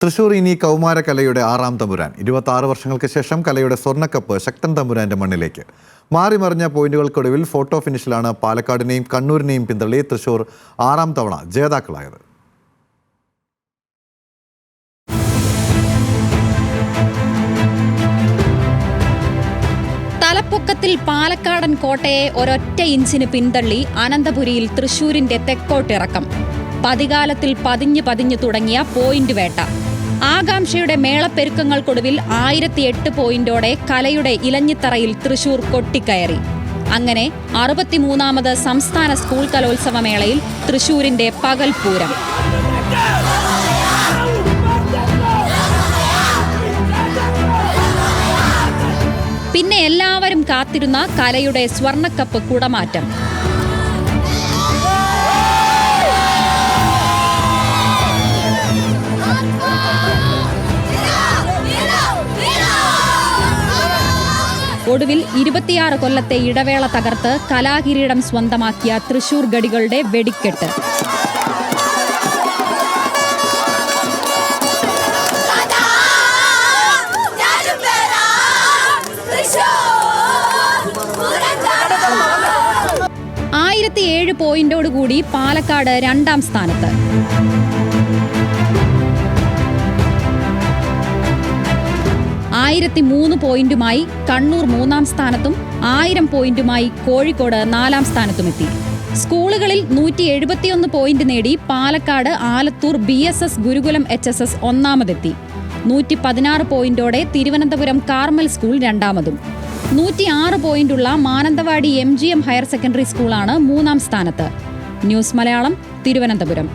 തൃശൂർ ഇനി കൗമാര കലയുടെ 6ാം തമ്പുരാൻ. 26 വർഷങ്ങൾക്ക് ശേഷം കലയുടെ സ്വർണ്ണക്കപ്പ് ശക്തൻ തമ്പുരാന്റെ മണ്ണിലേക്ക്. മാറിമറിഞ്ഞ പോയിന്റുകൾക്കൊടുവിൽ ഫോട്ടോ ഫിനിഷിലാണ് പാലക്കാടിനെയും കണ്ണൂരിനെയും പിന്തള്ളി തൃശൂർ 6ാം തവണ ജേതാക്കളായത്. തലപ്പൊക്കത്തിൽ പാലക്കാടൻ കോട്ടയെ ഒരൊറ്റ ഇഞ്ചിന് പിന്തള്ളി അനന്തപുരിയിൽ തൃശൂരിന്റെ തെക്കോട്ടിറക്കം. പതികാലത്തിൽ പതിഞ്ഞു തുടങ്ങിയ പോയിന്റ് വേട്ട. ആകാംക്ഷയുടെ മേളപ്പെരുക്കങ്ങൾക്കൊടുവിൽ 1008 പോയിന്റോടെ കലയുടെ ഇലഞ്ഞിത്തറയിൽ തൃശൂർ കൊട്ടിക്കയറി. അങ്ങനെ 63ാമത് സംസ്ഥാന സ്കൂൾ കലോത്സവമേളയിൽ തൃശൂരിന്റെ പകൽപൂരം. പിന്നെ എല്ലാവരും കാത്തിരുന്ന കലയുടെ സ്വർണ്ണക്കപ്പ് കുടമാറ്റം. ഒടുവിൽ 26 കൊല്ലത്തെ ഇടവേള തകർത്ത് കലാകിരീടം സ്വന്തമാക്കിയ തൃശൂർ ഗഡികളുടെ വെടിക്കെട്ട്. ായിരത്തി പോയിന്റോടുകൂടി പാലക്കാട് 2ാം സ്ഥാനത്ത്. 1003 പോയിന്റുമായി കണ്ണൂർ 3ാം സ്ഥാനത്തും 1000 പോയിന്റുമായി കോഴിക്കോട് 4ാം സ്ഥാനത്തുമെത്തി. സ്കൂളുകളിൽ 171 പോയിന്റ് നേടി പാലക്കാട് ആലത്തൂർ BSS ഗുരുകുലം HSS 1ാമതെത്തി. 116 പോയിന്റോടെ തിരുവനന്തപുരം കാർമൽ സ്കൂൾ 2ാമതും. 106 പോയിന്റുള്ള മാനന്തവാടി MGM ഹയർ സെക്കൻഡറി സ്കൂളാണ് 3ാം സ്ഥാനത്ത്. ന്യൂസ് മലയാളം, തിരുവനന്തപുരം.